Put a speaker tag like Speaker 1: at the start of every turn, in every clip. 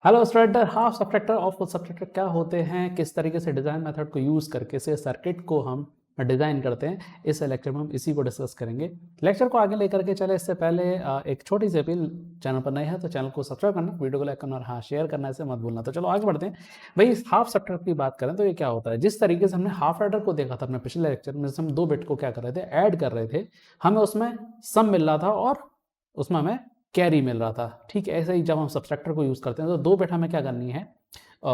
Speaker 1: Hello student, half subtractor और full subtractor क्या होते हैं, किस तरीके से डिज़ाइन मेथड को यूज़ करके से सर्किट को हम डिज़ाइन करते हैं, इस लेक्चर में हम इसी को डिस्कस करेंगे। लेक्चर को आगे लेकर के चले इससे पहले एक छोटी सी अपील, चैनल पर नए हैं तो चैनल को सब्सक्राइब करना, वीडियो को लाइक करना और हाँ शेयर करना इसे मत भूलना। तो चलो आगे बढ़ते हैं। भाई हाफ सब्ट्रैक्टर की बात करें तो ये क्या होता है, जिस तरीके से हमने हाफ एडर को देखा था अपने पिछले लेक्चर में, हम 2 बिट को क्या कर रहे थे, ऐड कर रहे थे, हमें उसमें सम मिल रहा था और उसमें हमें कैरी मिल रहा था। ठीक है, ऐसे ही जब हम सब्सट्रैक्टर को यूज़ करते हैं तो 2 बिट हमें क्या करनी है,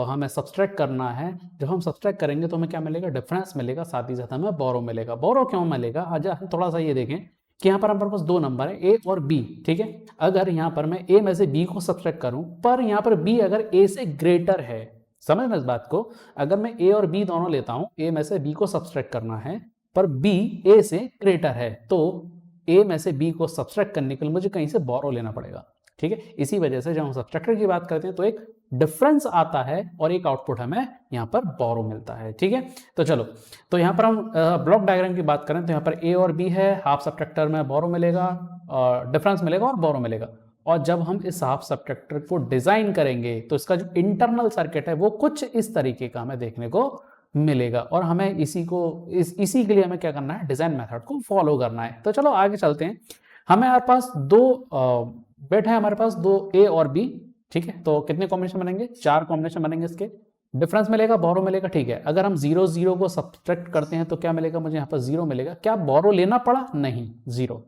Speaker 1: हमें सब्सट्रैक्ट करना है। जब हम सब्सट्रैक्ट करेंगे तो हमें क्या मिलेगा, डिफरेंस मिलेगा, साथ ही साथ हमें बोरो मिलेगा। बोरो क्यों मिलेगा, आज हम थोड़ा सा ये देखें कि यहाँ पर हमारे पास 2 नंबर है ए और बी। ठीक है, अगर यहाँ पर मैं ए में से बी को सब्सट्रैक्ट करूँ पर यहाँ पर बी अगर ए से ग्रेटर है, समझ ना इस बात को, अगर मैं ए और बी दोनों लेता हूँ, ए में से बी को सब्सट्रैक्ट करना है पर बी ए से ग्रेटर है, तो ए में से बी को सब्सट्रैक्ट करने के लिए मुझे कहीं से बोरो लेना पड़ेगा। ठीक है, इसी वजह से जब हम सब्सट्रैक्टर की बात करते हैं तो एक डिफरेंस आता है और एक आउटपुट हमें यहाँ पर बोरो मिलता है। ठीक है, तो चलो, तो यहाँ पर हम ब्लॉक डायग्राम की बात करें तो यहाँ पर ए और बी है, हाफ सब्सट्रैक्टर में बोरो मिलेगा और डिफरेंस मिलेगा और बोरो मिलेगा। और जब हम इस हाफ सब्सट्रैक्टर को डिजाइन करेंगे तो इसका जो इंटरनल सर्किट है वो कुछ इस तरीके का हमें देखने को मिलेगा और हमें इसी के लिए हमें क्या करना है, डिजाइन मेथड को फॉलो करना है। तो चलो आगे चलते हैं। हमारे पास 2 बिट है, हमारे पास 2 ए और बी। ठीक है, तो कितने कॉम्बिनेशन बनेंगे, 4 कॉम्बिनेशन बनेंगे इसके। डिफरेंस मिलेगा, बोरो मिलेगा। ठीक है, अगर हम 0 0 को सब्ट्रैक्ट करते हैं तो क्या मिलेगा, मुझे यहाँ पर 0 मिलेगा। क्या बोरो लेना पड़ा, नहीं, 0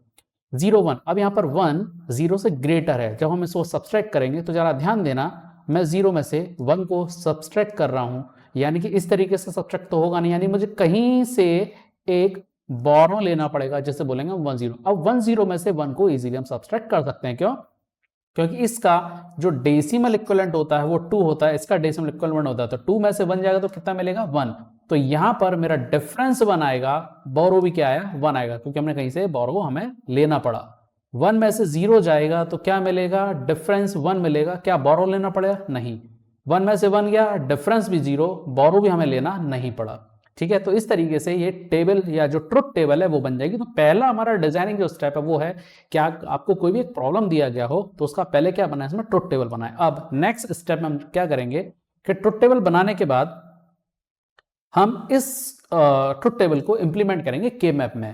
Speaker 1: 0 1। अब यहाँ पर 1 0 से ग्रेटर है, जब हम इसको सब्सट्रैक्ट करेंगे तो जरा ध्यान देना, मैं 0 में से 1 को सब्सट्रैक्ट कर रहा हूं, यानी कि इस तरीके से सब्सट्रैक्ट तो होगा नहीं, यानी मुझे कहीं से एक बोरो लेना पड़ेगा, जैसे बोलेंगे 1 0। अब 1 0 में से 1 को इजीली हम सब्सट्रैक्ट कर सकते हैं। क्यों, क्योंकि इसका जो डेसिमल इक्विवेलेंट होता है वो 2 होता है, इसका डेसिमल इक्विवेलेंट होता है, तो 2 में से 1 जाएगा तो कितना मिलेगा, 1। तो यहां पर मेरा डिफरेंस 1 आएगा, बोरो भी क्या आया, 1 आएगा, क्योंकि हमने कहीं से बोरो हमें लेना पड़ा। 1 में से 0 जाएगा तो क्या मिलेगा, डिफरेंस 1 मिलेगा। क्या बोरो लेना पड़ेगा, नहीं। 1 में से 1 गया, डिफरेंस भी 0, बोरो भी हमें लेना नहीं पड़ा। ठीक है, तो इस तरीके से ये टेबल या जो ट्रुथ टेबल है वो बन जाएगी। तो पहला हमारा डिजाइनिंग जो स्टेप है वो है कि आपको कोई भी एक प्रॉब्लम दिया गया हो तो उसका पहले क्या बनाए, इसमें ट्रुथ टेबल बनाए। अब नेक्स्ट स्टेप में हम क्या करेंगे कि ट्रुथ टेबल बनाने के बाद हम इस ट्रुथ टेबल को इंप्लीमेंट करेंगे के मैप में।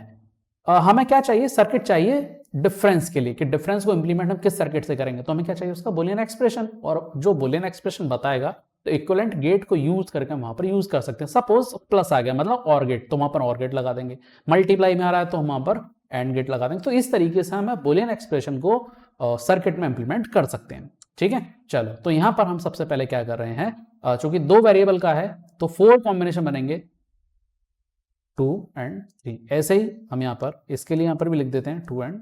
Speaker 1: हमें क्या चाहिए, सर्किट चाहिए डिफरेंस के लिए, कि डिफरेंस को इंप्लीमेंट हम किस सर्किट से करेंगे, तो हमें क्या चाहिए, उसका बूलियन एक्सप्रेशन। और जो बूलियन एक्सप्रेशन बताएगा तो इक्विवेलेंट गेट को यूज करके हम वहां पर यूज कर सकते हैं। सपोज प्लस आ गया मतलब और गेट, तो वहां पर और गेट लगा देंगे। मल्टीप्लाई में आ रहा है तो हम वहां पर एंड गेट लगा देंगे। तो इस तरीके से हम बूलियन एक्सप्रेशन को सर्किट में इंप्लीमेंट कर सकते हैं। ठीक है, चलो, तो यहां पर हम सबसे पहले क्या कर रहे हैं, चूंकि 2 वेरिएबल का है तो 4 कॉम्बिनेशन बनेंगे, 2 एंड 3। ऐसे ही हम यहाँ पर इसके लिए यहाँ पर भी लिख देते हैं 2 एंड।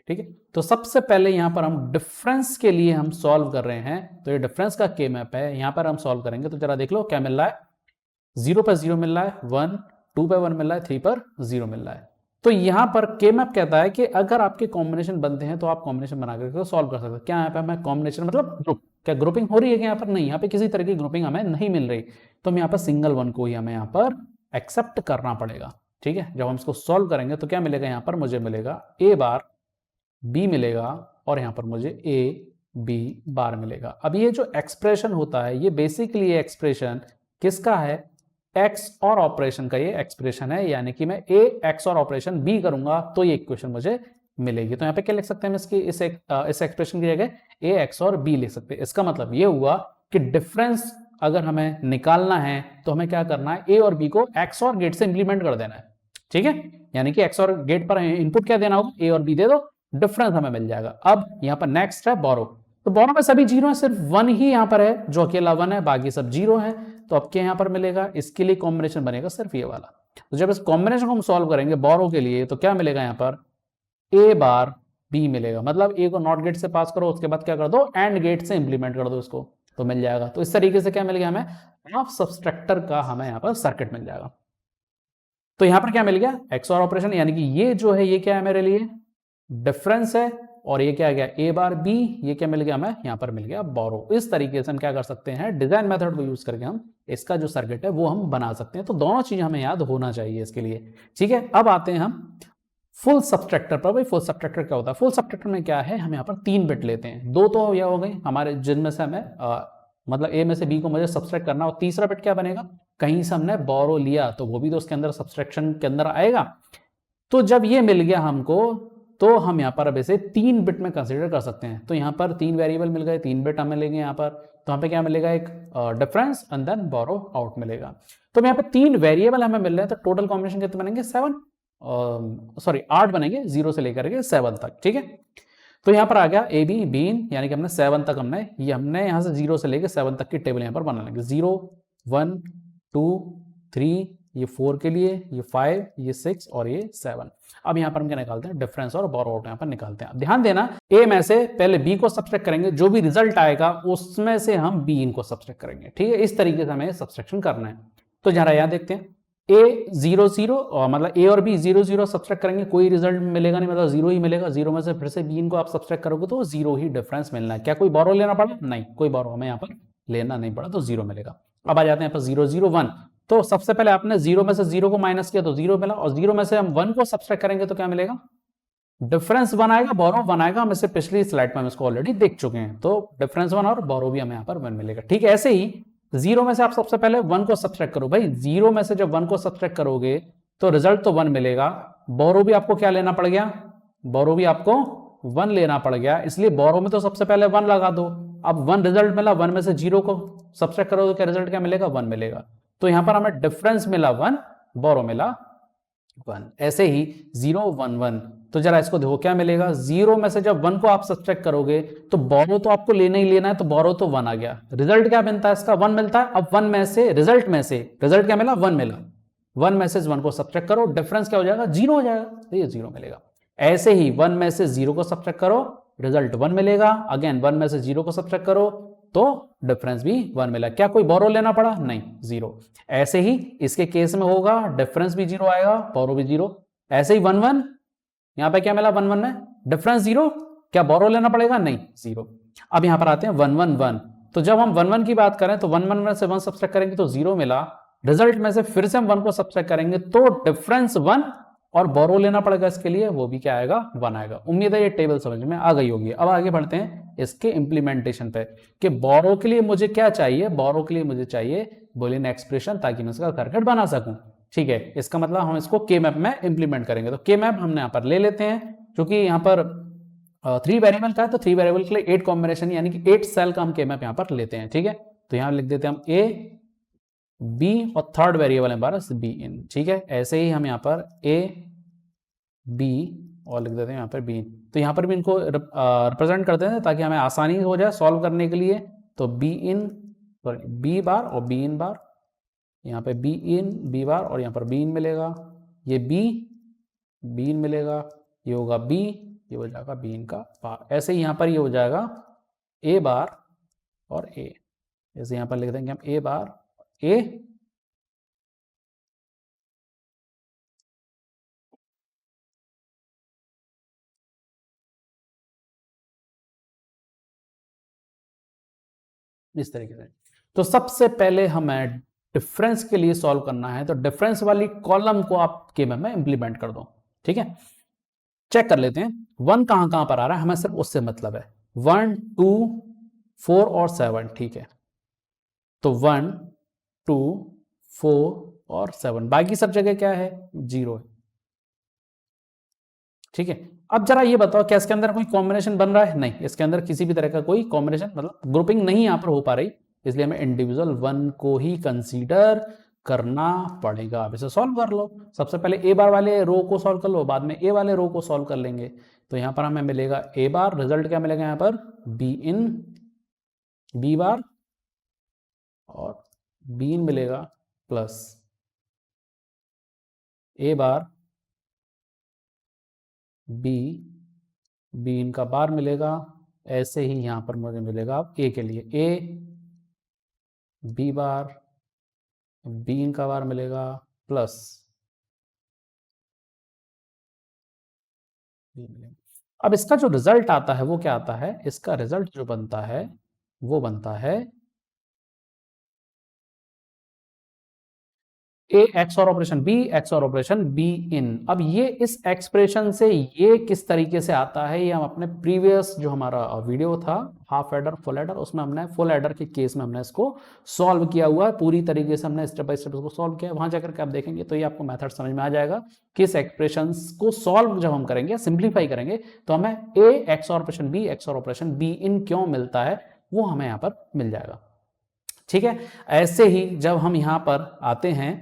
Speaker 1: ठीक है, तो सबसे पहले यहाँ पर हम डिफरेंस के लिए हम सॉल्व कर रहे हैं, तो ये डिफरेंस का के मैप है, यहाँ पर हम सॉल्व करेंगे। तो जरा देख लो क्या मिल रहा है, 0 पर 0 मिल रहा है 1, 2 पर 1 मिल रहा है, 3 पर 0 मिल रहा है। तो यहाँ पर के मैप कहता है कि अगर आपके कॉम्बिनेशन बनते हैं तो आप कॉम्बिनेशन बना करके सॉल्व कर सकते हैं। क्या यहाँ पे हमें कॉम्बिनेशन मतलब ग्रुप, क्या ग्रुपिंग हो रही है, कि यहाँ पर नहीं, यहाँ पे किसी तरह की ग्रुपिंग हमें नहीं मिल रही, तो हम यहाँ पर सिंगल 1 को ही हमें यहाँ पर एक्सेप्ट करना पड़ेगा। ठीक है, जब हम इसको सॉल्व करेंगे तो क्या मिलेगा, यहाँ पर मुझे मिलेगा ए बार बी मिलेगा और यहाँ पर मुझे ए बी बार मिलेगा। अब ये जो एक्सप्रेशन होता है ये बेसिकली ये एक्सप्रेशन किसका है, एक्स और ऑपरेशन का ये एक्सप्रेशन है, यानी कि मैं ए एक्स और ऑपरेशन बी करूंगा तो ये इक्वेशन मुझे मिलेगी। तो यहाँ पे क्या लिख सकते हैं, इसकी इस एक्सप्रेशन की जगह ए एक्स और बी लिख सकते हैं। इसका मतलब ये हुआ कि डिफरेंस अगर हमें निकालना है तो हमें क्या करना है, ए और बी को एक्स और गेट से इंप्लीमेंट कर देना है। ठीक है, यानी कि एक्स और गेट पर इनपुट क्या देना होगा, ए और बी दे दो, डिफरेंस हमें मिल जाएगा। अब यहाँ पर नेक्स्ट है बोरो, तो बोरो में सभी 0 है, सिर्फ 1 ही यहाँ पर है जो अकेला 1 है, बाकी सब 0 है। तो अब क्या यहाँ पर मिलेगा, इसके लिए कॉम्बिनेशन बनेगा सिर्फ ये वाला। तो जब इस कॉम्बिनेशन को हम सॉल्व करेंगे बोरो के लिए तो क्या मिलेगा, यहाँ पर ए बार बी मिलेगा, मतलब ए को नॉट गेट से पास करो, उसके बाद क्या कर दो, एंड गेट से इंप्लीमेंट कर दो इसको, तो मिल जाएगा। तो इस तरीके से क्या मिल गया, हमें हाफ सब्सट्रैक्टर का हमें यहाँ पर सर्किट मिल जाएगा। तो यहां पर क्या मिल गया, एक्स और ऑपरेशन, यानी कि ये जो है ये क्या है मेरे लिए, डिफरेंस है, और ये क्या गया, ए बार बी, ये क्या मिल गया, हमें यहां पर मिल गया बोरो। इस तरीके से हम क्या कर सकते हैं, डिजाइन मेथड को यूज करके हम इसका जो सर्किट है वो हम बना सकते हैं। तो दोनों चीज हमें याद होना चाहिए इसके लिए। ठीक है, अब आते हैं हम फुल सब्सट्रैक्टर पर। भाई फुल सब्सट्रैक्टर क्या होता है, फुल सब्सट्रैक्टर में क्या है, हम यहाँ पर 3 बिट लेते हैं, 2 तो यह हो गई हमारे जिनमें से हमें मतलब ए में से बी को मुझे सब्सट्रैक्ट करना, और तीसरा बिट क्या बनेगा, कहीं से हमने बोरो लिया तो वो भी तो उसके अंदर सब्सट्रैक्शन के अंदर आएगा। तो जब ये मिल गया हमको, तो हम यहाँ पर अब इसे 3 बिट में कंसीडर कर सकते हैं। तो यहाँ पर 3 वेरिएबल मिल गए, 3 बिट हमें मिलेंगे यहाँ पर। तो यहाँ पे क्या मिलेगा, एक difference and then borrow out मिलेगा। तो यहाँ पे 3 वेरिएबल हमें मिल रहे हैं, तो टोटल कॉम्बिनेशन कितने बनेंगे, 7, सॉरी 8 बनेंगे, 0 से लेकर के 7 तक। ठीक है, तो यहाँ पर आ गया ए बी बीन, यानी कि हमने 7 तक हमने यहाँ से 0 से लेकर 7 तक की टेबल यहाँ पर बना लेंगे। 0 1 2 3, ये 4 के लिए, ये 5, ये 6 और ये 7। अब यहाँ पर हम क्या निकालते हैं, डिफरेंस और बोरो आउट यहाँ पर निकालते हैं। अब ध्यान देना, ए में से पहले बी को सब्सट्रैक्ट करेंगे, जो भी रिजल्ट आएगा उसमें से हम बी इन को सब्सट्रैक्ट करेंगे। ठीक है, इस तरीके से हमें सब्सट्रैक्शन करना है। तो जरा यहाँ देखते हैं, ए 0 0, और मतलब ए और बी 0 0 सब्सट्रैक्ट करेंगे, कोई रिजल्ट मिलेगा नहीं, मतलब 0 ही मिलेगा। 0 में से फिर से बी इनको आप सब्सट्रैक्ट करोगे तो 0 ही डिफरेंस मिलना है। क्या कोई बोरो लेना पड़ा, नहीं, कोई बोरो हमें यहाँ पर लेना नहीं पड़ा, तो 0 मिलेगा। अब आ जाते हैं यहाँ पर 0 0 1, तो सबसे पहले आपने 0 में से 0 को माइनस किया तो 0 मिला, और 0 में से हम 1 को सब्सट्रैक्ट करेंगे तो क्या मिलेगा, डिफरेंस 1 आएगा, बोरो 1 आएगा। हम इससे पिछली स्लाइड में हम इसको ऑलरेडी देख चुके हैं, तो डिफरेंस 1 और बोरो भी हमें यहाँ पर 1 मिलेगा। ठीक है, ऐसे ही 0 में से आप सबसे पहले 1 को सब्सट्रैक्ट करो। भाई 0 में से जब 1 को सब्सट्रैक्ट करोगे तो रिजल्ट तो 1 मिलेगा, बोरो भी आपको क्या लेना पड़ गया, बोरो भी आपको 1 लेना पड़ गया, इसलिए बोरो में तो सबसे पहले 1 लगा दो। अब 1 रिजल्ट मिला, 1 में से 0 को सब्सट्रैक्ट करो तो क्या रिजल्ट क्या मिलेगा, 1 मिलेगा। तो यहां पर हमें डिफरेंस मिला 1, बोरो मिला 1। ऐसे ही 0 1 1, तो जरा इसको देखो क्या मिलेगा, 0 में से जब 1 को आप सब्सट्रैक्ट करोगे तो बोरो तो आपको लेना ही लेना है, तो बोरो तो 1 आ गया। रिजल्ट क्या बनता है इसका, 1 मिलता है। अब 1 में से रिजल्ट क्या मिला, 1 मिला। 1 में से 1 को सब्सट्रैक्ट करो, डिफरेंस क्या हो जाएगा, 0 हो जाएगा, तो ये 0 मिलेगा। ऐसे ही 1 में से 0 को सब्सट्रैक्ट करो, रिजल्ट 1 मिलेगा। अगेन 1 में से 0 को सब्सट्रैक्ट करो तो डिफरेंस भी 1 मिला। क्या कोई बोरो लेना पड़ा, नहीं, 0। ऐसे ही इसके केस में होगा, डिफरेंस भी 0 आएगा, बोरो भी 0। ऐसे ही 1 1, यहां पे क्या मिला, 1 1 में डिफरेंस 0, क्या बोरो लेना पड़ेगा, नहीं, 0। अब यहां पर आते हैं 1 1 1, तो जब हम 1 1 की बात करें तो 1 1 में से 1 सब्सट्रैक्ट करेंगे तो 0 मिला, रिजल्ट में से फिर से हम 1 को सब्सट्रैक्ट करेंगे तो डिफरेंस 1, और बोरो लेना पड़ेगा इसके लिए, वो भी क्या आएगा, 1 आएगा। उम्मीद है ये टेबल समझ में आ गई होगी। अब आगे बढ़ते हैं इसके इंप्लीमेंटेशन पे, कि बोरो के लिए मुझे क्या चाहिए, बोरो के लिए मुझे चाहिए बूलियन एक्सप्रेशन, ताकि मैं इसका सर्किट बना सकूं। ठीक है, इसका मतलब हम इसको के मैप में इंप्लीमेंट करेंगे। तो के मैप हमने यहाँ पर ले लेते हैं, क्योंकि यहाँ पर 3 वेरिएबल का है, तो 3 वेरिएबल के लिए 8 कॉम्बिनेशन यानी कि 8 सेल का हम के मैप यहाँ पर लेते हैं। ठीक है, तो यहाँ लिख देते हैं हम ए बी, और थर्ड वेरिएबल है हमारा बी इन। ठीक है, ऐसे ही हम यहाँ पर ए बी और लिख देते हैं यहाँ पर बी इन। तो यहाँ पर भी इनको रिप्रेजेंट करते हैं ताकि हमें आसानी हो जाए सॉल्व करने के लिए। तो B in, sorry B bar और बी इन बार, यहाँ पे बी इन बी बार, और यहाँ पर बी इन मिलेगा, ये बी इन मिलेगा, ये होगा बी, ये हो जाएगा बी इन का बार। ऐसे ही यहाँ पर ये हो जाएगा ए बार और ए, जैसे यहाँ पर लिख देंगे हम ए बार ए, इस तरीके से। तो सबसे पहले हमें डिफरेंस के लिए सॉल्व करना है, तो डिफरेंस वाली कॉलम को आप के मैप में इंप्लीमेंट कर दो। ठीक है, चेक कर लेते हैं 1 कहां कहां पर आ रहा है, हमें सिर्फ उससे मतलब है। 1 2 4 और 7। ठीक है, तो 1 2 4 और 7, बाकी सब जगह क्या है, 0 है। ठीक है, अब जरा ये बताओ क्या इसके अंदर कोई कॉम्बिनेशन बन रहा है, नहीं, इसके अंदर किसी भी तरह का कोई कॉम्बिनेशन मतलब ग्रुपिंग नहीं यहां पर हो पा रही, इसलिए हमें इंडिविजुअल 1 को ही कंसीडर करना पड़ेगा। अब इसे सॉल्व कर लो, सबसे पहले ए बार वाले रो को सॉल्व कर लो, बाद में ए वाले रो को सॉल्व कर लेंगे। तो यहां पर हमें मिलेगा ए बार, रिजल्ट क्या मिलेगा यहां पर, बी इन बी बार, और बी इन मिलेगा plus A bar be in का बार मिलेगा। ऐसे ही यहां पर मुझे मिलेगा ए के लिए A B bar be in का बार मिलेगा प्लस बी मिलेगा। अब इसका जो रिजल्ट आता है वो क्या आता है, इसका रिजल्ट जो बनता है वो बनता है ए एक्स और ऑपरेशन बी, एक्स और ऑपरेशन बी इन। अब ये इस एक्सप्रेशन से ये किस तरीके से आता है, ये हम अपने प्रीवियस जो हमारा वीडियो था हाफ एडर फुल एडर, उसमें हमने फुल एडर के केस में हमने इसको सॉल्व किया हुआ है, पूरी तरीके से हमने स्टेप बाय स्टेप इसको सॉल्व किया है। वहां जाकर के आप देखेंगे तो ये आपको मेथड समझ में आ जाएगा कि इस एक्सप्रेशन को सॉल्व जब हम करेंगे, सिंप्लीफाई करेंगे, तो हमें ए एक्स और ऑपरेशन बी, एक्स और ऑपरेशन बी इन क्यों मिलता है वो हमें यहाँ पर मिल जाएगा। ठीक है, ऐसे ही जब हम यहाँ पर आते हैं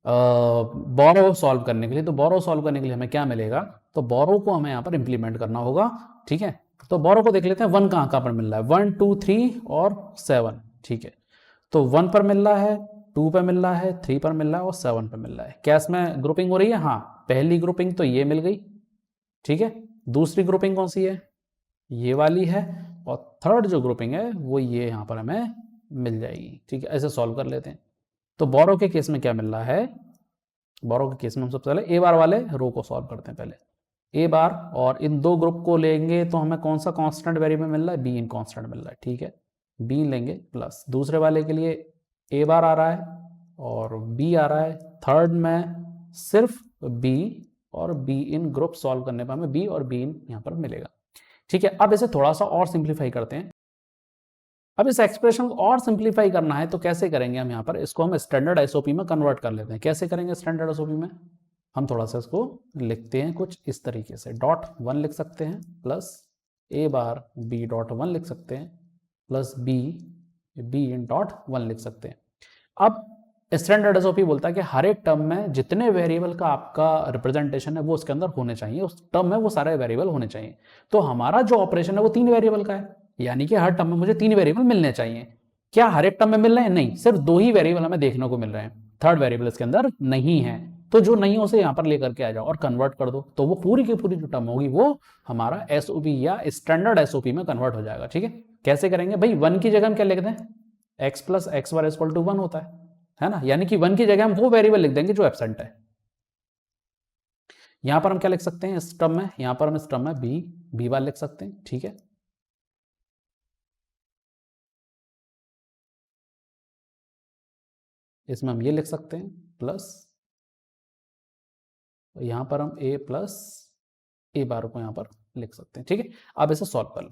Speaker 1: बोरो सॉल्व करने के लिए, तो बोरो सॉल्व करने के लिए हमें क्या मिलेगा, तो बोरो को हमें यहाँ पर इंप्लीमेंट करना होगा। ठीक है, तो बोरो को देख लेते हैं, 1 कहाँ पर मिल रहा है, 1 2 3 और 7। ठीक है, तो 1 पर मिल रहा है, 2 पर मिल रहा है, 3 पर मिल रहा है और 7 पर मिल रहा है। क्या इसमें ग्रुपिंग हो रही है? हाँ, पहली ग्रुपिंग तो ये मिल गई। ठीक है, दूसरी ग्रुपिंग कौन सी है, ये वाली है, और थर्ड जो ग्रुपिंग है वो ये यहाँ पर हमें मिल जाएगी। ठीक है, ऐसे सॉल्व कर लेते हैं। तो बोरो के केस में क्या मिल रहा है, बोरो के केस में हम सबसे पहले ए बार वाले रो को सॉल्व करते हैं। पहले ए बार, और इन दो ग्रुप को लेंगे तो हमें कौन सा कांस्टेंट वेरिएबल मिल रहा है, बी इन कांस्टेंट मिल रहा है। ठीक है, बी लेंगे प्लस दूसरे वाले के लिए ए बार आ रहा है और बी आ रहा है, थर्ड में सिर्फ बी और बी इन ग्रुप सॉल्व करने पर हमें बी और बी इन यहाँ पर मिलेगा। ठीक है, अब इसे थोड़ा सा और सिंप्लीफाई करते हैं। अब इस एक्सप्रेशन को और सिंप्लीफाई करना है तो कैसे करेंगे, हम यहाँ पर इसको हम स्टैंडर्ड एसओपी में कन्वर्ट कर लेते हैं। कैसे करेंगे स्टैंडर्ड एसओपी में, हम थोड़ा सा इसको लिखते हैं कुछ इस तरीके से, डॉट 1 लिख सकते हैं plus A bar B dot 1 लिख सकते हैं plus B B in dot 1 लिख सकते हैं। अब स्टैंडर्ड एसओपी बोलता है कि हर एक टर्म में जितने वेरिएबल का आपका रिप्रेजेंटेशन है वो उसके अंदर होने चाहिए, उस टर्म में वो सारे वेरिएबल होने चाहिए। तो हमारा जो ऑपरेशन है वो 3 वेरिएबल का है, यानी कि हर टर्म में मुझे 3 वेरिएबल मिलने चाहिए। क्या हर एक टर्म में मिल रहे हैं? नहीं, सिर्फ 2 ही वेरिएबल हमें देखने को मिल रहे हैं, थर्ड वेरिएबल इसके अंदर नहीं है। तो जो नहीं है उसे यहाँ पर लेकर के आ जाओ और कन्वर्ट कर दो, तो वो पूरी की पूरी जो टर्म होगी वो हमारा एसओपी या स्टैंडर्ड एसओपी में कन्वर्ट हो जाएगा। ठीक है, कैसे करेंगे भाई, 1 की जगह हम क्या लिखते हैं, X plus X bar equal to 1 होता है ना, यानी कि 1 की जगह हम वो वेरिएबल लिख देंगे जो एब्सेंट है। यहां पर हम क्या लिख सकते हैं इस टर्म में, यहां पर हम इस टर्म में बी बार लिख सकते हैं। ठीक है, इसमें हम ये लिख सकते हैं प्लस, यहां पर हम ए प्लस ए बार को यहां पर लिख सकते हैं। ठीक है, अब इसे सॉल्व कर लो।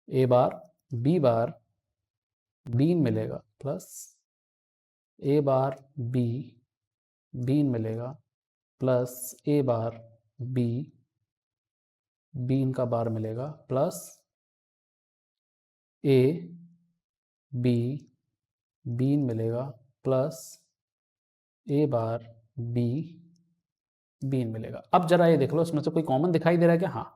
Speaker 1: ए बार बी मिलेगा प्लस ए बार बी मिलेगा प्लस ए बार बी का बार मिलेगा प्लस ए बी मिलेगा प्लस ए बार बी मिलेगा। अब जरा ये देख लो, इसमें से कोई कॉमन दिखाई दे रहा है क्या? हाँ,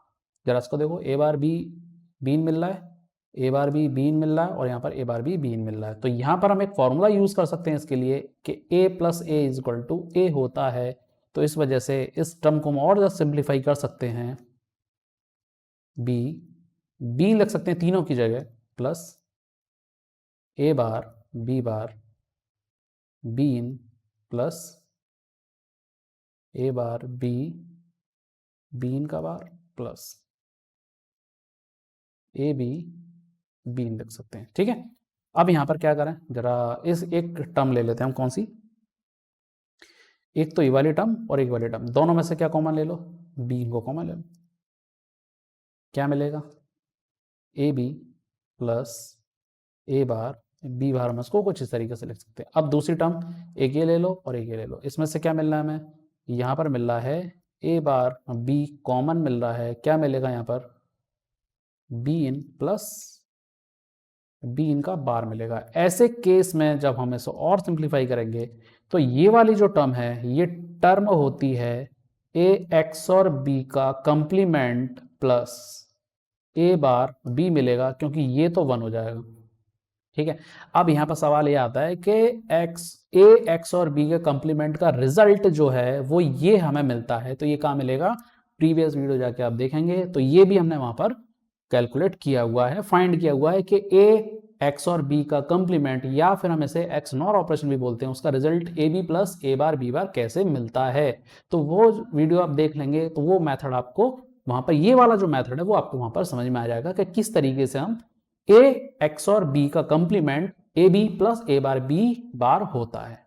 Speaker 1: जरा इसको देखो, ए बार बी मिल रहा है, ए बार बी मिल रहा है और यहाँ पर ए बार बी मिल रहा है। तो यहाँ पर हम एक फॉर्मूला यूज कर सकते हैं इसके लिए कि A plus A is equal to A होता है। तो इस वजह से इस टर्म को हम और ज़्यादा सिंप्लीफाई कर सकते हैं, बी लिख सकते हैं तीनों की जगह, plus A bar be in plus A bar be in का बार प्लस ए बी इन लिख सकते हैं। ठीक है, अब यहां पर क्या करें, जरा इस एक टर्म ले लेते हैं हम, कौन सी, एक तो ये वाली टर्म और एक वाली टर्म, दोनों में से क्या कॉमन ले लो, बी को कॉमन ले लो, क्या मिलेगा, A B plus A bar B bar, हम इसको कुछ इस तरीके से लिख सकते हैं। अब दूसरी टर्म, एक ये ले लो और एक ये ले लो, इसमें से क्या मिल रहा है हमें, यहाँ पर मिल रहा है ए बार बी कॉमन मिल रहा है, क्या मिलेगा यहाँ पर, be in plus be in का बार मिलेगा। ऐसे केस में जब हम इसे और सिंप्लीफाई करेंगे तो ये वाली जो टर्म है ये टर्म होती है ए एक्स और बी का complement plus A bar B मिलेगा, क्योंकि ये तो 1 हो जाएगा। ठीक है, अब यहां पर सवाल ये आता है कि एक्स और बी के कंप्लीमेंट का रिजल्ट जो है वो ये हमें मिलता है, तो ये कहाँ मिलेगा, प्रीवियस वीडियो जाके आप देखेंगे तो ये भी हमने वहां पर कैलकुलेट किया हुआ है, फाइंड किया हुआ है कि ए एक्स और बी का कंप्लीमेंट, या फिर हम इसे एक्स नॉर ऑपरेशन भी बोलते हैं, उसका result A B plus A bar B bar कैसे मिलता है। तो वो वीडियो आप देख लेंगे तो वो मेथड आपको वहां पर ये वाला जो मेथड है वो आपको वहां पर समझ में आ जाएगा कि किस तरीके से हम ए एक्स और बी का complement A B plus A bar B bar होता है।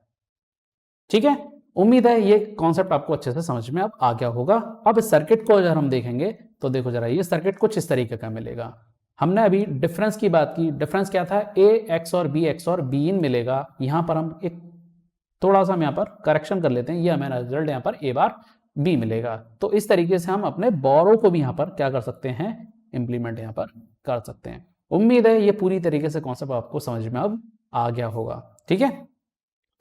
Speaker 1: ठीक है, उम्मीद है ये कॉन्सेप्ट आपको अच्छे से समझ में अब आ गया होगा। अब इस सर्किट को अगर हम देखेंगे तो देखो जरा, ये सर्किट कुछ इस तरीके का मिलेगा। हमने अभी डिफरेंस की बात की, डिफरेंस क्या था, ए एक्स और बी इन मिलेगा। यहां पर हम एक थोड़ा सा हम यहाँ पर करेक्शन कर लेते हैं, ये हमें रिजल्ट यहाँ पर ए बार बी मिलेगा। तो इस तरीके से हम अपने बोरो को भी यहाँ पर क्या कर सकते हैं, इंप्लीमेंट यहाँ पर कर सकते हैं। उम्मीद है ये पूरी तरीके से कॉन्सेप्ट आपको समझ में अब आ गया होगा। ठीक है,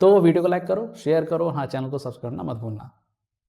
Speaker 1: तो वीडियो को लाइक करो, शेयर करो, हाँ चैनल को सब्सक्राइब करना मत भूलना।